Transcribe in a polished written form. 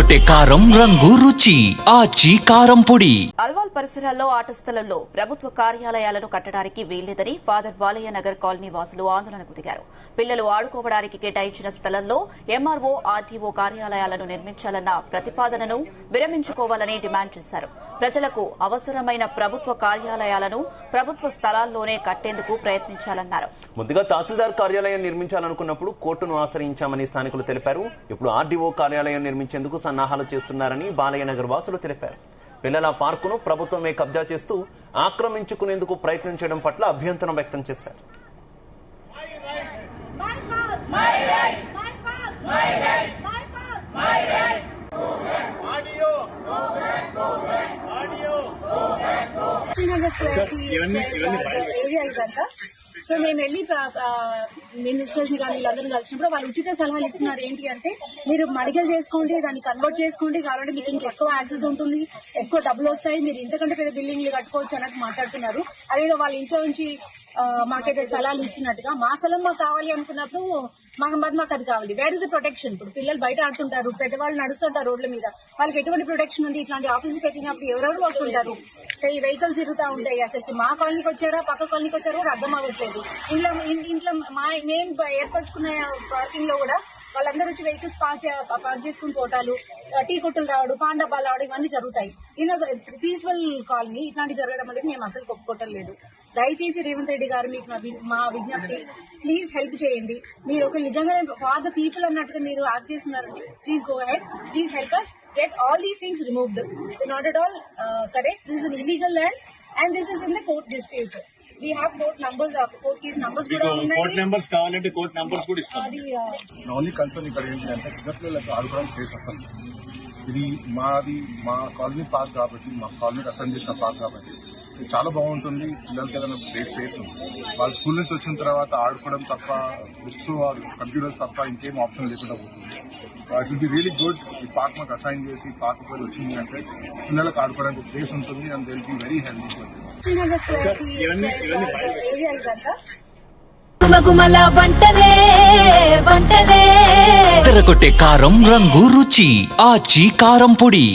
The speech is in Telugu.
ఎర్రగొట్టే కారం రంగు రుచి ఆచి కారం పొడి. అల్వాల్ పరిసరాల్లో ఆట స్థలంలో ప్రభుత్వ కార్యాలయాలను కట్టడానికి వీల్లేదని ఫాదర్ బాలయ్య నగర్ కాలనీ వాసులు ఆందోళనకు దిగారు. పిల్లలు ఆడుకోవడానికి కేటాయించిన స్థలంలో ఎంఆర్ఓ, ఆర్టీఓ కార్యాలయాలను నిర్మించాలన్న ప్రతిపాదనను విరమించుకోవాలని డిమాండ్ చేశారు. ప్రజలకు అవసరమైన ప్రభుత్వ కార్యాలయాలను ప్రభుత్వ స్థలాల్లోనే కట్టేందుకు ప్రయత్నించాలన్నారు. ముందుగా తహసీల్దార్ కార్యాలయం నిర్మించాలనుకున్నప్పుడు కోర్టును ఆశ్రయించామని స్థానికులు తెలిపారు. ఇప్పుడు ఆర్డీఓ కార్యాలయం నిర్మించేందుకు సన్నాహాలు చేస్తున్నారని బాలయ్య నగర్ వాసులు తెలిపారు. పిల్లల పార్కును ప్రభుత్వమే కబ్జా చేస్తూ ఆక్రమించుకునేందుకు ప్రయత్నించడం పట్ల అభ్యంతరం వ్యక్తం చేశారు. సో మేము వెళ్ళి మినిస్టర్స్ కానీ వీళ్ళందరూ కలిసినప్పుడు వాళ్ళు ఉచిత సలహాలు ఇస్తున్నారు. ఏంటి అంటే మీరు మడిగలు చేసుకోండి, దాన్ని కన్వర్ట్ చేసుకోండి, కావాలంటే మీకు ఇంకా ఎక్కువ యాక్సెస్ ఉంటుంది, ఎక్కువ డబ్బులు వస్తాయి, మీరు ఇంతకంటే పెద్ద బిల్డింగ్లు కట్టుకోవచ్చు అన్నట్టు మాట్లాడుతున్నారు. అదేదో వాళ్ళ ఇంట్లో నుంచి మాకైతే స్థలాలు ఇస్తున్నట్టుగా మా స్థలం మాకు కావాలి అనుకున్నప్పుడు మాకు అది కావాలి. Where is the protection? ఇప్పుడు పిల్లలు బయట ఆడుతుంటారు, పెద్దవాళ్ళు నడుస్తుంటారు రోడ్ల మీద, వాళ్ళకి ఎటువంటి ప్రొటెక్షన్ ఉంది? ఇట్లాంటి ఆఫీస్ పెట్టినప్పుడు ఎవరెవరు వస్తుంటారు, వెహికల్స్ తిరుగుతూ ఉంటాయి. అసలు మా కాలనీకి వచ్చారా పక్క కాలనీకి వచ్చారో కూడా అర్థం అవ్వట్లేదు. ఇంట్లో నేను ఏర్పరచుకున్న పార్కింగ్ లో కూడా వాళ్ళందరూ వచ్చి వెహికల్స్ పార్క్ చేసుకుని పోటాలు, టీ కొట్టులు రావడం, పాన్ డబ్బాలు రావడం ఇవన్నీ జరుగుతాయి. పీస్ఫుల్ కాలనీ ఇట్లాంటి జరగడం అనేది మేము అసలు ఒప్పుకోవటం లేదు. దయచేసి రేవంత్ రెడ్డి గారు మీకు మా విజ్ఞప్తి, ప్లీజ్ హెల్ప్ చేయండి. మీరు ఒక నిజంగానే ఫార్ ద పీపుల్ అన్నట్టుగా మీరు యాక్ట్ చేస్తున్నారంటే please go head, please help us get all these things removed. They're not at all correct. This is an illegal land and this is in the court dispute. We have court numbers, court case numbers కూడా ఉన్నాయి. కోర్ట్ నెంబర్స్ కావాలంటే కోర్ట్ నెంబర్స్ కూడా ఇస్తాం. నా ఓన్లీ కన్సర్న్ ఇక్కడ ఏంటి అంటే చిన్నపిల్లలకు ఆడుకోవడానికి ప్లేస్ అసలు ఇది మా కాలనీ పార్క్ కాబట్టి, మా కాలనీకి అసైన్ చేసిన పార్క్ కాబట్టి చాలా బాగుంటుంది. పిల్లలకి ఏదైనా స్పేస్ వాళ్ళు స్కూల్ నుంచి వచ్చిన తర్వాత ఆడుకోవడం తప్ప, బుక్స్ కంప్యూటర్స్ తప్ప ఇంకేం ఆప్షన్ లేకుండా పోతుంది. It will be really good. ఈ పార్క్ మాకు అసైన్ చేసి పార్క్ పేరు వచ్చింది అంటే పిల్లలకు ఆడుకోవడానికి ప్లేస్ ఉంటుంది and they will be very healthy. ఎర్రగొట్టే కారం రంగు రుచి ఆచి కారం పొడి.